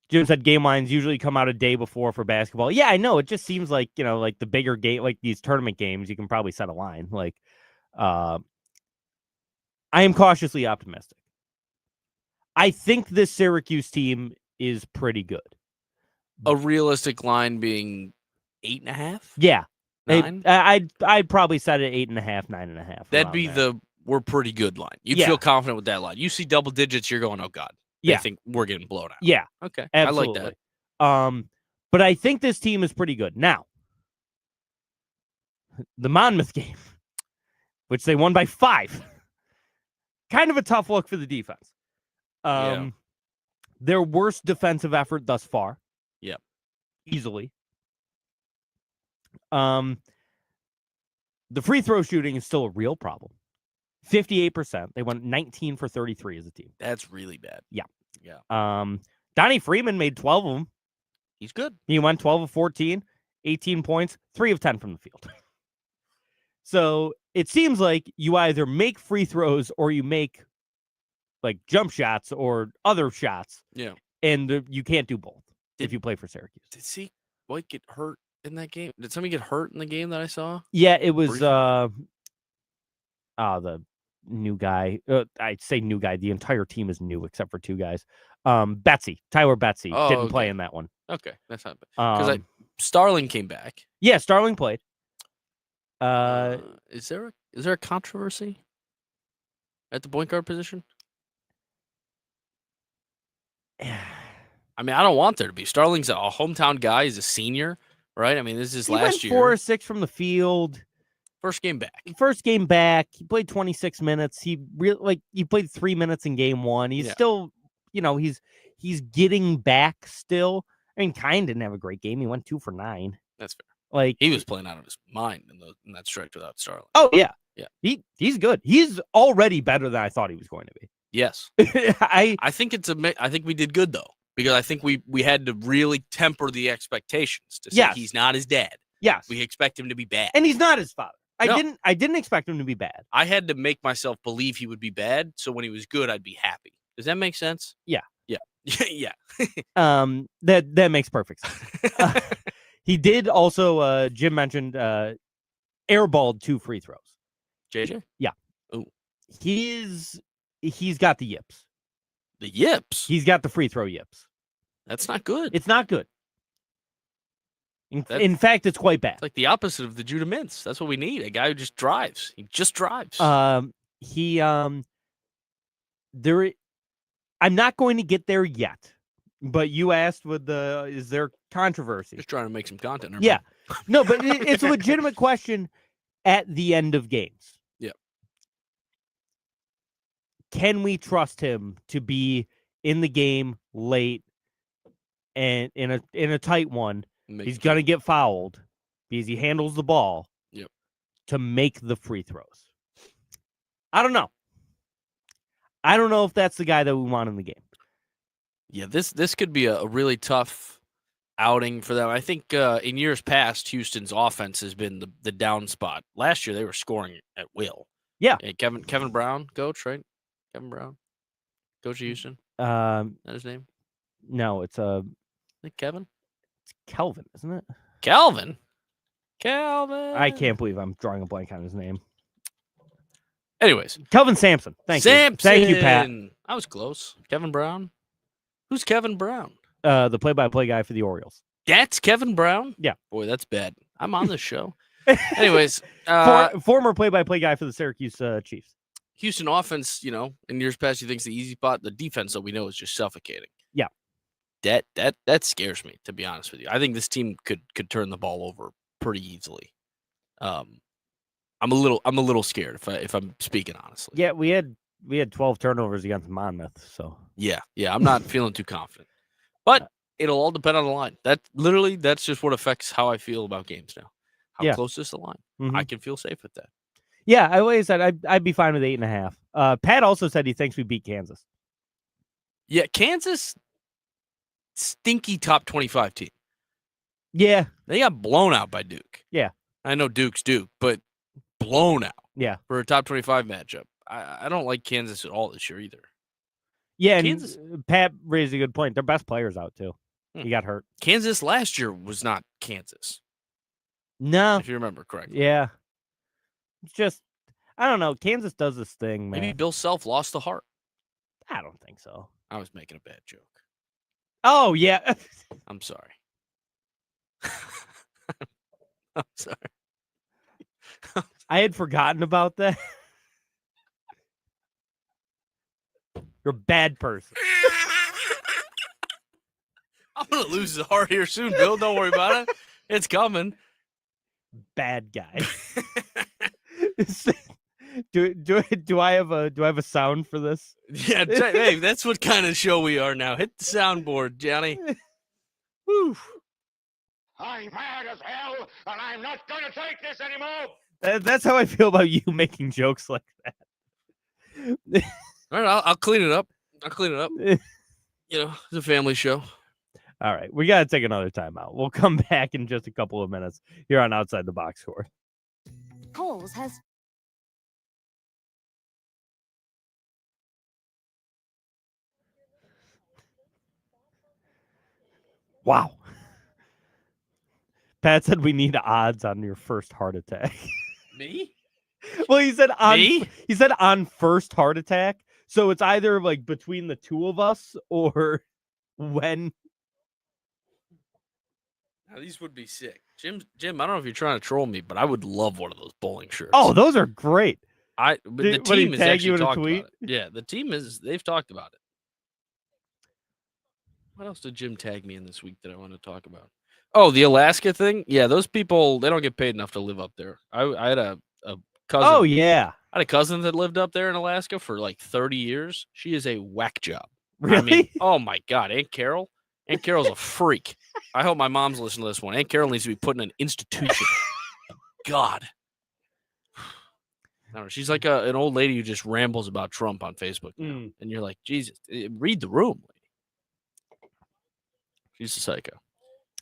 Jim said game lines usually come out a day before for basketball. Yeah, I know. It just seems like, like the bigger game, like these tournament games, you can probably set a line. Like, I am cautiously optimistic. I think this Syracuse team is pretty good. A realistic line being 8.5? Yeah. 9? I'd probably set it 8.5, 9.5. That'd be we're pretty good line. You'd feel confident with that line. You see double digits, you're going, oh God. They think we're getting blown out. Yeah. Okay. Absolutely. I like that. But I think this team is pretty good. Now, the Monmouth game, which they won by 5. Kind of a tough look for the defense. Their worst defensive effort thus far. Yep. Easily. The free throw shooting is still a real problem. 58%. They went 19 for 33 as a team. That's really bad. Yeah. Yeah. Donnie Freeman made 12 of them. He's good. He went 12 of 14, 18 points, 3 of 10 from the field. So it seems like you either make free throws or you make like jump shots or other shots. Yeah. And you can't do both if you play for Syracuse. Did see White get hurt in that game? Did somebody get hurt in the game that I saw? Yeah, it was the new guy. I say new guy. The entire team is new except for 2 guys. Tyler Betsy didn't play in that one. Okay, that's not bad. Because Starling came back. Yeah, Starling played. Is there a controversy at the point guard position? I mean, I don't want there to be. Starling's a hometown guy. He's a senior, right? I mean, this is last year. 4 or 6 from the field. First game back. He played 26 minutes. He played 3 minutes in game 1. He's still, he's getting back still. I mean, Kine didn't have a great game. He went 2 for 9. That's fair. Like he was playing out of his mind in that stretch without Starling. Oh yeah. Yeah. He's good. He's already better than I thought he was going to be. Yes. I think we did good though, because I think we had to really temper the expectations to say he's not his dad. Yes. We expect him to be bad. And he's not his father. I didn't expect him to be bad. I had to make myself believe he would be bad, so when he was good, I'd be happy. Does that make sense? Yeah. Yeah. Yeah. That makes perfect sense. He did also, Jim mentioned, airballed 2 free throws. JJ? Yeah. Oh. He's got the yips. The yips? He's got the free throw yips. That's not good. It's not good. In fact, it's quite bad. It's like the opposite of the Judah Mintz. That's what we need. A guy who just drives. He just drives. I'm not going to get there yet. But you asked is there controversy? Just trying to make some content. Yeah. No, but it's a legitimate question at the end of games. Yeah. Can we trust him to be in the game late and in a tight one? He's going to get fouled because he handles the ball. Yep. To make the free throws. I don't know. I don't know if that's the guy that we want in the game. Yeah, this could be a really tough outing for them. I think in years past, Houston's offense has been the down spot. Last year, they were scoring at will. Yeah. Kevin Brown, coach, right? Kevin Brown, coach of Houston. Is that his name? No, it's I think Kevin. It's Kelvin, isn't it? Kelvin. I can't believe I'm drawing a blank on his name. Anyways, Kelvin Sampson. Thank you. Thank you, Pat. I was close. Kevin Brown. Who's Kevin Brown? The play-by-play guy for the Orioles. That's Kevin Brown? Yeah. Boy, that's bad. I'm on this show. Anyways. Former play-by-play guy for the Syracuse Chiefs. Houston offense, in years past, you think it's the easy spot. The defense, that we know, is just suffocating. Yeah. that scares me, to be honest with you. I think this team could turn the ball over pretty easily. I'm a little scared if I'm speaking honestly. Yeah, we had 12 turnovers against Monmouth, so Yeah, I'm not feeling too confident. But it'll all depend on the line. That's just what affects how I feel about games now. How close is the line? I can feel safe with that. Yeah, I always said I'd be fine with 8.5. Pat also said he thinks we beat Kansas. Yeah, Kansas, stinky top 25 team. Yeah, they got blown out by Duke. Yeah, I know Duke's Duke, but blown out. Yeah, for a top 25 matchup. I don't like Kansas at all this year either. Yeah, Kansas, and Pat raised a good point. Their best player's out too. He got hurt. Kansas last year was not Kansas. No, if you remember correctly. Yeah, it's just I don't know. Kansas does this thing, man. Maybe Bill Self lost the heart. I don't think so. I was making a bad joke. Oh yeah, I'm sorry. I'm sorry. I had forgotten about that. You're a bad person. I'm gonna lose the heart here soon, Bill. Don't worry about it. It's coming. Bad guy. do I have a sound for this? Yeah, hey, that's what kind of show we are now. Hit the soundboard, Johnny. Woo. I'm mad as hell, and I'm not going to take this anymore. That's how I feel about you making jokes like that. All right, I'll clean it up. You know, it's a family show. All right, we got to take another timeout. We'll come back in just a couple of minutes here on Outside the Box Score. Kohl's has Wow. Pat said we need odds on your first heart attack. Me? Well, he said on Me? He said on first heart attack. So it's either like between the two of us or when. Now, these would be sick. Jim, I don't know if you're trying to troll me, but I would love one of those bowling shirts. Oh, those are great. But the team has tag you actually in a talked tweet? about it. Yeah, the team they've talked about it. What else did Jim tag me in this week that I want to talk about? Oh, the Alaska thing? Yeah, those people, they don't get paid enough to live up there. I had a cousin. Oh, yeah. I had a cousin that lived up there in Alaska for like 30 years. She is a whack job. Really? I mean, oh my God, Aunt Carol? Aunt Carol's a freak. I hope my mom's listening to this one. Aunt Carol needs to be put in an institution. God. I don't know. She's like an old lady who just rambles about Trump on Facebook. Now. And you're like, Jesus, read the room, lady. She's a psycho.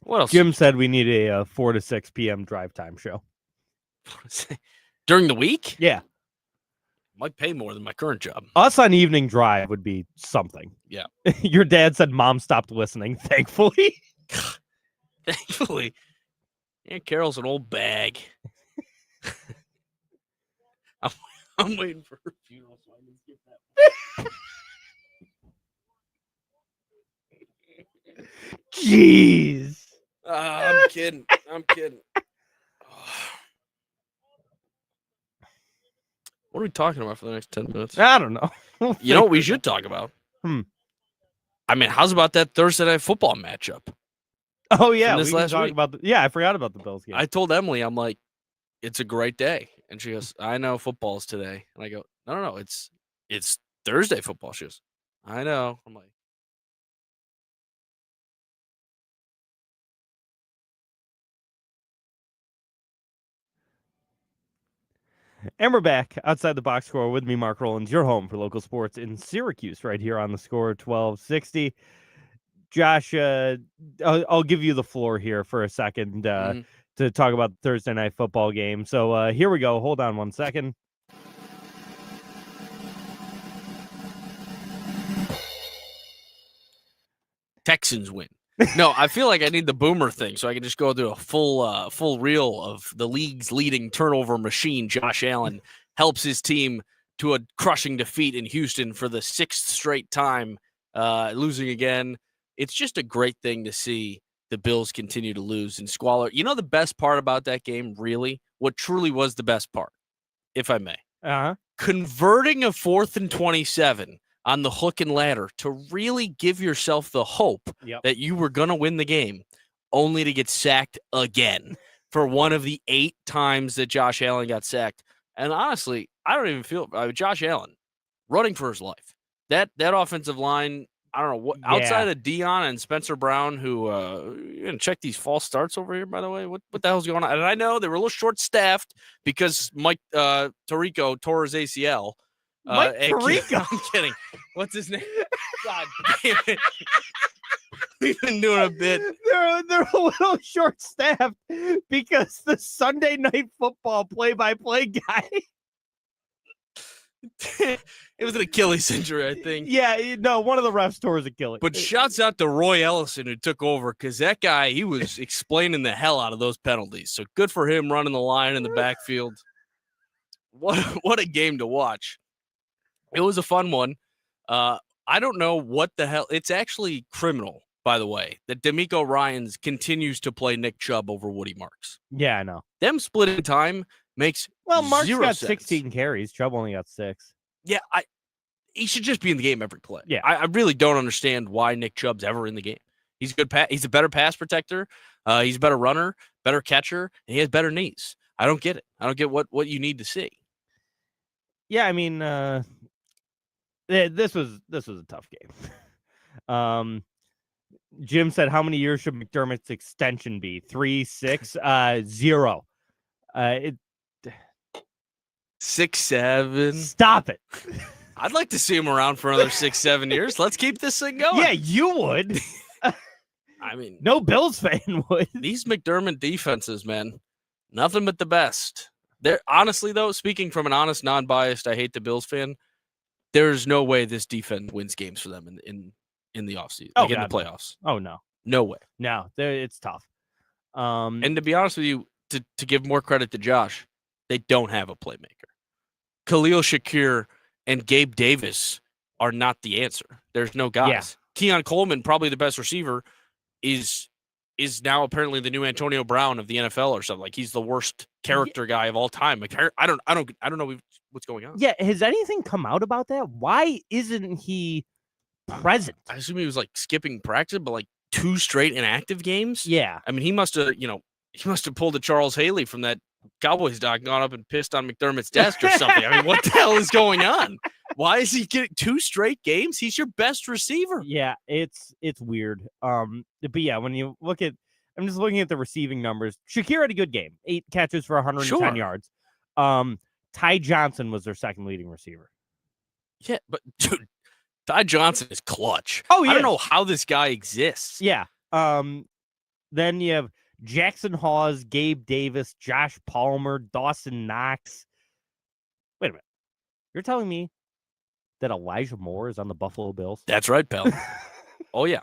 What else? Jim said we need a 4 to 6 p.m. drive time show. During the week? Yeah. Might pay more than my current job. Us on evening drive would be something. Yeah. Your dad said mom stopped listening, thankfully. Thankfully. Aunt Carol's an old bag. I'm waiting for her funeral so I can get that. Jeez. I'm kidding. What are we talking about for the next 10 minutes? I don't know. You know what we should talk about? I mean, how's about that Thursday night football matchup? Oh, yeah. This We can last talk week? about I forgot about the Bills game. I told Emily, I'm like, it's a great day. And she goes, I know football's today. And I go, no, it's Thursday football. She goes, I know. I'm like, And we're back outside the box score with me, Mark Rowlands, your home for local sports in Syracuse, right here on the Score 1260. Josh, I'll give you the floor here for a second to talk about the Thursday night football game. So here we go. Hold on one second. Texans win. No, I feel like I need the boomer thing so I can just go through a full reel of the league's leading turnover machine. Josh Allen helps his team to a crushing defeat in Houston for the 6th straight time, losing again. It's just a great thing to see the Bills continue to lose in squalor. You know the best part about that game, really? What truly was the best part, if I may? Uh-huh. Converting a 4th and 27 on the hook and ladder to really give yourself the hope that you were going to win the game, only to get sacked again for one of the 8 times that Josh Allen got sacked. And honestly, I don't even feel Josh Allen running for his life. That offensive line, I don't know what outside of Dion and Spencer Brown, who you're gonna check these false starts over here, by the way. What the hell's going on? And I know they were a little short staffed because Mike Tirico tore his ACL. Mike Tirico. I'm kidding. What's his name? God damn it. We've been doing a bit. They're a little short staffed because the Sunday Night Football play-by-play guy. It was an Achilles injury, I think. Yeah, no, one of the refs tore his Achilles. But shouts out to Roy Ellison, who took over, because that guy, he was explaining the hell out of those penalties. So good for him running the line in the backfield. What a game to watch. It was a fun one. I don't know what the hell. It's actually criminal, by the way, that D'Amico Ryans continues to play Nick Chubb over Woody Marks. Yeah, I know. Them splitting time makes Marks zero got sense. 16 carries. Chubb only got 6. Yeah, he should just be in the game every play. Yeah. I really don't understand why Nick Chubb's ever in the game. He's good. He's a better pass protector. He's a better runner, better catcher, and he has better knees. I don't get it. I don't get what you need to see. Yeah, I mean, this was a tough game. Jim said, how many years should McDermott's extension be? 3, 6, 0. 6, 7. Stop it. I'd like to see him around for another 6, 7 years. Let's keep this thing going. Yeah, you would. I mean, no Bills fan would. These McDermott defenses, man, nothing but the best. They're honestly, though, speaking from an honest, non-biased, I hate the Bills fan, there's no way this defense wins games for them in the offseason, in the playoffs. Oh, no. No way. No, it's tough. And to be honest with you, to give more credit to Josh, they don't have a playmaker. Khalil Shakir and Gabe Davis are not the answer. There's no guys. Yeah. Keon Coleman, probably the best receiver, is now apparently the new Antonio Brown of the NFL or something. Like, he's the worst character guy of all time. Like, I don't know what's going on. Yeah, has anything come out about that? Why isn't he present? I assume he was like skipping practice, but like 2 straight inactive games. Yeah, I mean, he must have pulled a Charles Haley from that Cowboys doc, gone up and pissed on McDermott's desk or something. I mean, what the hell is going on? Why is he getting 2 straight games? He's your best receiver. Yeah, it's weird. But yeah, when you look at, I'm just looking at the receiving numbers. Shakir had a good game, 8 catches for 110 yards. Ty Johnson was their second leading receiver. Yeah, but dude, Ty Johnson is clutch. Oh, yeah. I don't know how this guy exists. Yeah. Then you have Jackson Hawes, Gabe Davis, Josh Palmer, Dawson Knox. Wait a minute. You're telling me that Elijah Moore is on the Buffalo Bills? That's right, pal. Oh, yeah.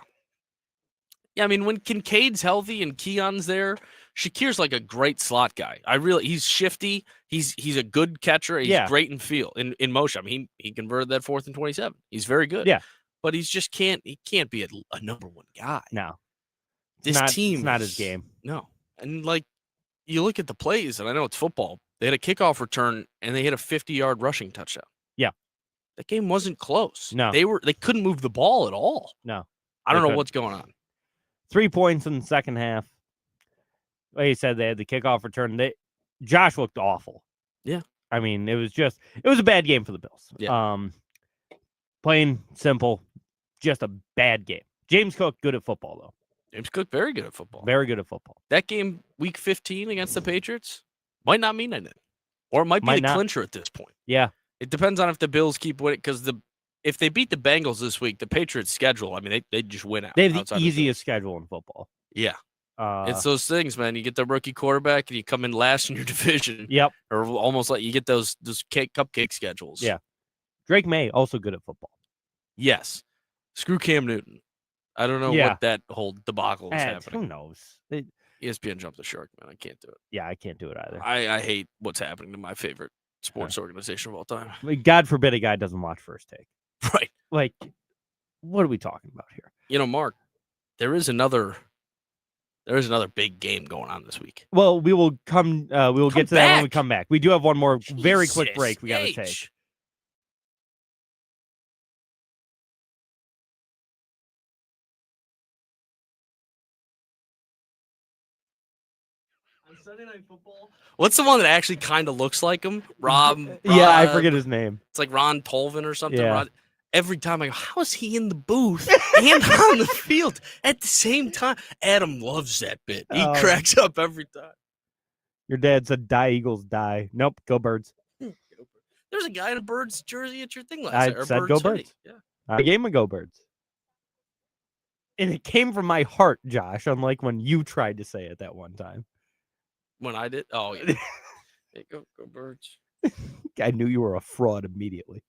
Yeah, I mean, when Kincaid's healthy and Keon's there, Shakir's like a great slot guy. He's shifty. He's a good catcher. He's great in field, in motion. I mean, he converted that 4th and 27. He's very good. Yeah. But he can't be a number 1 guy. No. This team it's not his game. No. And like, you look at the plays, and I know it's football. They had a kickoff return and they hit a 50-yard rushing touchdown. Yeah. That game wasn't close. No. They couldn't move the ball at all. No. I don't know what's going on. 3 points in the second half. Like you said, they had the kickoff return. Josh looked awful. Yeah. I mean, it was a bad game for the Bills. Yeah. Plain, simple, just a bad game. James Cook, good at football, though. James Cook, very good at football. Very good at football. That game, week 15 against the Patriots, might not mean anything. Or it might be the clincher at this point. Yeah. It depends on if the Bills keep winning, because if they beat the Bengals this week, the Patriots' schedule, I mean, they just win out. They have the easiest schedule in football. Yeah. It's those things, man. You get the rookie quarterback and you come in last in your division. Yep. Or almost like you get those cupcake schedules. Yeah. Drake May, also good at football. Yes. Screw Cam Newton. I don't know what that whole debacle is happening. Who knows? ESPN jumped the shark, man. I can't do it. Yeah, I can't do it either. I hate what's happening to my favorite sports organization of all time. I mean, God forbid a guy doesn't watch First Take. Right. Like, what are we talking about here? You know, Mark, there is another big game going on this week. Well, we will get to that when we come back. We do have one more very quick break we got to take. Sunday Night Football. What's the one that actually kind of looks like him? Yeah, I forget his name. It's like Ron Tolvin or something. Yeah. Every time I go, how is he in the booth and on the field at the same time? Adam loves that bit. He cracks up every time. Your dad said, "Die Eagles, die." Nope, go Birds. There's a guy in a Birds jersey at your thing last I night. said, "Go Birds." Yeah. I gave him a Go Birds. And it came from my heart, Josh, unlike when you tried to say it that one time. When I did? Oh, yeah. Hey, go Birds. I knew you were a fraud immediately.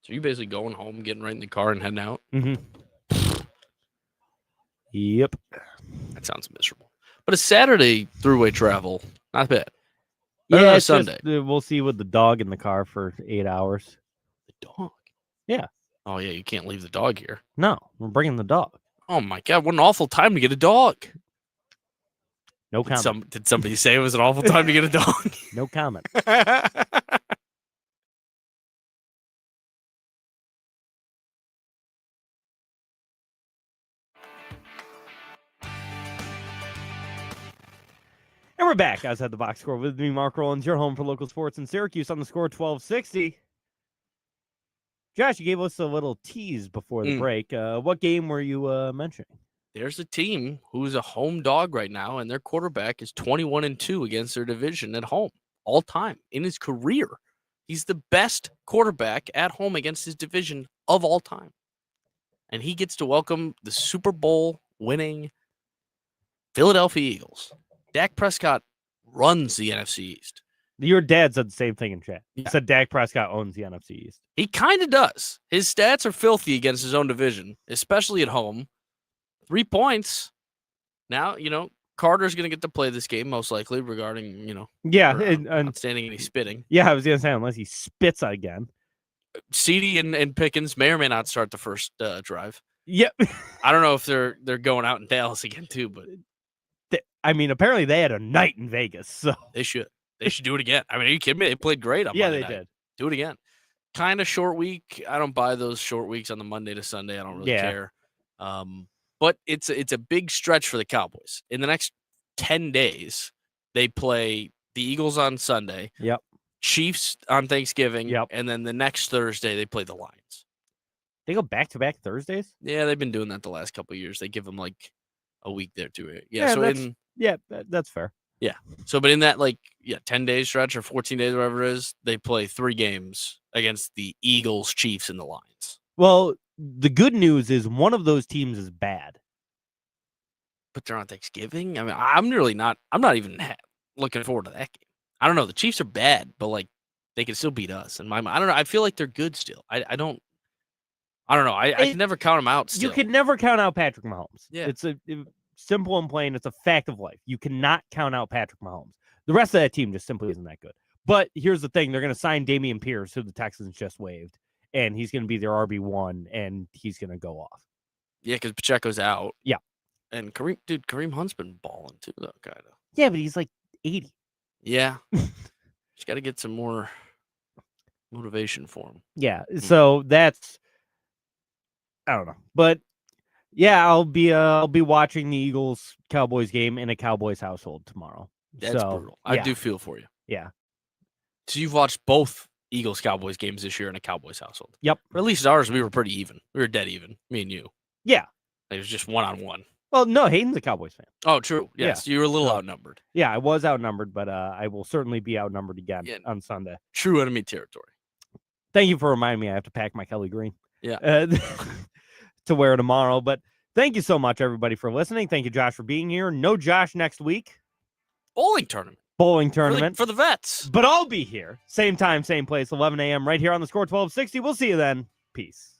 So you basically going home, getting right in the car, and heading out? Mm-hmm. Yep. That sounds miserable. But a Saturday throughway travel, not bad. Yeah, Better than a it's Sunday. just, we'll see with the dog in the car for 8 hours. The dog? Yeah. Oh, yeah, you can't leave the dog here. No, we're bringing the dog. Oh, my God, what an awful time to get a dog. No comment. Did somebody say it was an awful time to get a dog? No comment. And we're back outside the box score with me, Mark Rowlands, your home for local sports in Syracuse on the score 1260. Josh, you gave us a little tease before the break. What game were you mentioning? There's a team who's a home dog right now, and their quarterback is 21-2 against their division at home all time in his career. He's the best quarterback at home against his division of all time. And he gets to welcome the Super Bowl winning Philadelphia Eagles. Dak Prescott runs the NFC East. Your dad said the same thing in chat. He Yeah. said Dak Prescott owns the NFC East. He kind of does. His stats are filthy against his own division, especially at home. 3 points. Now, Carter's going to get to play this game, most likely, regarding, Yeah, not standing any spitting. Yeah, I was going to say, unless he spits again. CD and Pickens may or may not start the first drive. Yep. I don't know if they're going out in Dallas again, too, but I mean, apparently they had a night in Vegas, so they should. They should do it again. I mean, are you kidding me? They played great on Monday night. did. Do it again. Kind of short week. I don't buy those short weeks on the Monday to Sunday. I don't really care. But it's a big stretch for the Cowboys. In the next 10 days, they play the Eagles on Sunday. Yep. Chiefs on Thanksgiving. Yep. And then the next Thursday, they play the Lions. They go back-to-back Thursdays? Yeah, they've been doing that the last couple of years. They give them like a week there too. That's fair. Yeah. So, but in that 10-day stretch or 14 days, whatever it is, they play 3 games against the Eagles, Chiefs, and the Lions. Well, the good news is one of those teams is bad. But they're on Thanksgiving. I mean, I'm not even looking forward to that game. I don't know. The Chiefs are bad, but they can still beat us. And I don't know. I feel like they're good still. I don't know. I can never count them out still. You can never count out Patrick Mahomes. Yeah. It's simple and plain. It's a fact of life. You cannot count out Patrick Mahomes. The rest of that team just simply isn't that good. But here's the thing. They're going to sign Dameon Pierce, who the Texans just waived, and he's going to be their RB1, and he's going to go off. Yeah, because Pacheco's out. Yeah. And Kareem Hunt's been balling too, though, kind of. Yeah, but he's like 80. Yeah. Just got to get some more motivation for him. Yeah, so that's, I don't know. But yeah, I'll be watching the Eagles Cowboys game in a Cowboys household tomorrow. That's brutal. I do feel for you. Yeah. So you've watched both Eagles Cowboys games this year in a Cowboys household. Yep. Or at least ours, we were pretty even. We were dead even, me and you. Yeah. It was just 1-on-1. Well, no, Hayden's a Cowboys fan. Oh, true. Yes, you were a little outnumbered. Yeah, I was outnumbered, but I will certainly be outnumbered again on Sunday. True enemy territory. Thank you for reminding me I have to pack my Kelly Green. Yeah. To wear tomorrow. But thank you so much, everybody, for listening. Thank you, Josh, for being here. No Josh next week. Bowling tournament. For the vets. But I'll be here. Same time, same place, 11 a.m. right here on the Score 1260. We'll see you then. Peace.